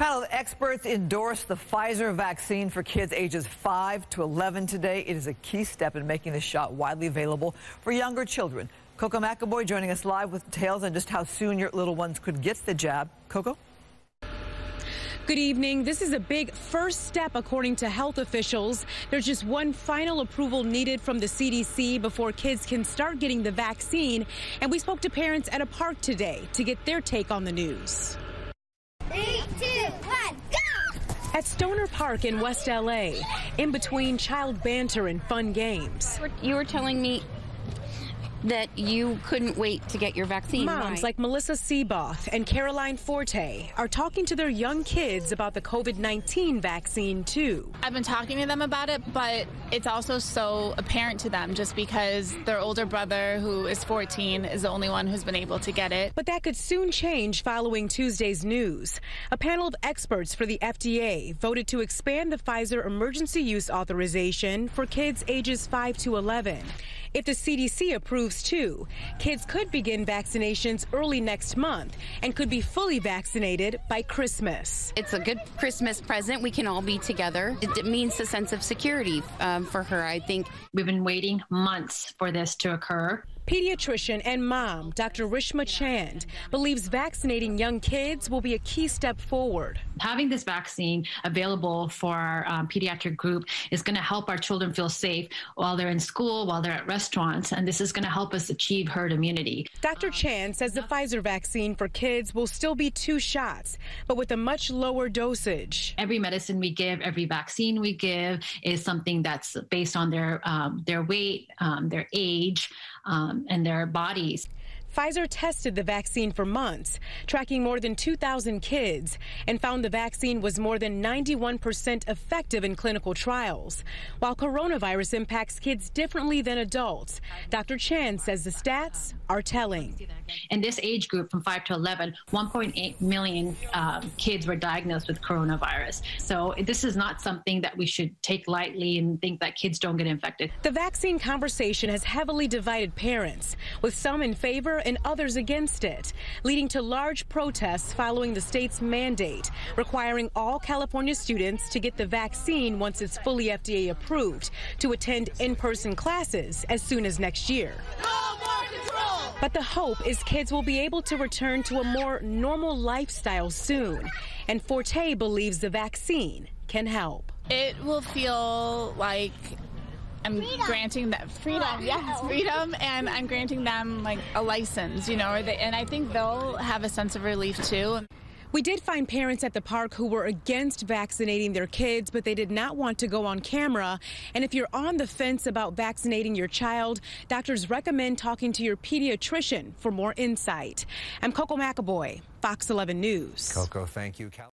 panel of experts endorsed the Pfizer vaccine for kids ages 5 to 11 today. It is a key step in making the shot widely available for younger children. Coco McAvoy joining us live with details on just how soon your little ones could get the jab. Coco? Good evening. This is a big first step, according to health officials. There's just one final approval needed from the CDC before kids can start getting the vaccine. And we spoke to parents at a park today to get their take on the news. 3, 2, 1, go! At Stoner Park in West LA, in between child banter and fun games. You were telling me that you couldn't wait to get your vaccine. Moms like Melissa Seaboth and Caroline Forte are talking to their young kids about the COVID-19 vaccine, too. I've been talking to them about it, but it's also so apparent to them just because their older brother, who is 14, is the only one who's been able to get it. But that could soon change following Tuesday's news. A panel of experts for the FDA voted to expand the Pfizer emergency use authorization for kids ages 5 to 11. If the CDC approves too, kids could begin vaccinations early next month and could be fully vaccinated by Christmas. It's a good Christmas present. We can all be together. It means a sense of security for her, I think. We've been waiting months for this to occur. Pediatrician and mom, Dr. Rishma believes vaccinating young kids will be a key step forward. Having this vaccine available for our pediatric group is going to help our children feel safe while they're in school, while they're at restaurants, and this is going to help us achieve herd immunity. Dr. Chan says the Pfizer vaccine for kids will still be 2 shots, but with a much lower dosage. Every medicine we give, every vaccine we give is something that's based on their weight, their age, and their bodies. Pfizer tested the vaccine for months, tracking more than 2,000 kids, and found the vaccine was more than 91% effective in clinical trials. While coronavirus impacts kids differently than adults, Dr. Chan says the stats are telling. In this age group from 5 to 11, 1.8 million kids were diagnosed with coronavirus. So this is not something that we should take lightly and think that kids don't get infected. The vaccine conversation has heavily divided parents, with some in favor and others against it, leading to large protests following the state's mandate, requiring all California students to get the vaccine once it's fully FDA approved to attend in-person classes as soon as next year. No more control! But the hope is kids will be able to return to a more normal lifestyle soon, and Forte believes the vaccine can help. It will feel like I'm granting them freedom, and I'm granting them like a license, and I think they'll have a sense of relief too. We did find parents at the park who were against vaccinating their kids, but they did not want to go on camera. And if you're on the fence about vaccinating your child, doctors recommend talking to your pediatrician for more insight. I'm Coco McAvoy, Fox 11 News. Coco, thank you.